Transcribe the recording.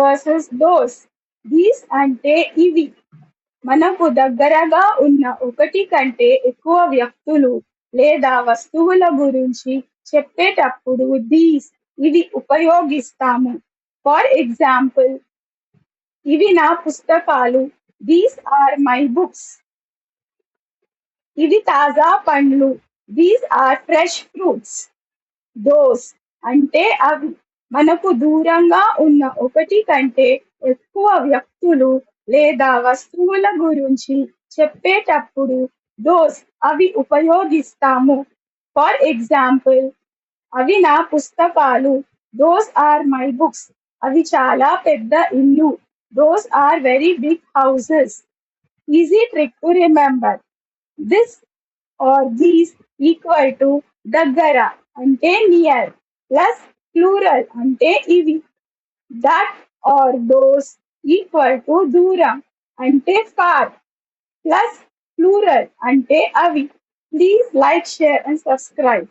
Versus those. These అంటే ఇవి. మనకు దగ్గరగా ఉన్న ఒకటి కంటే ఎక్కువ వ్యక్తులు లేదా వస్తువుల గురించి చెప్పేటప్పుడు దీస్ ఇవి ఉపయోగిస్తాము. ఫర్ ఎగ్జాంపుల్, ఇవి నా పుస్తకాలు. These are my books. ఇవి తాజా పండ్లు. These are fresh fruits. Those అంటే అవి. మనకు దూరంగా ఉన్న ఒకటి కంటే ఎక్కువ వ్యక్తులు లేదా వస్తువుల గురించి చెప్పేటప్పుడు దోస్ అవి ఉపయోగిస్తాము. ఫర్ ఎగ్జాంపుల్, అవి నా పుస్తకాలు. Those are my books. అవి చాలా పెద్ద ఇల్లు. Those are very big houses. Easy trick to remember. This are these equal to దగ్గర అంటే నియర్ ప్లస్ ప్లూరల్ అంటే ఇవి. That are those equal to దూరం అంటే ఫార్ ప్లస్ ప్లూరల్ అంటే అవి. Please like, share and subscribe.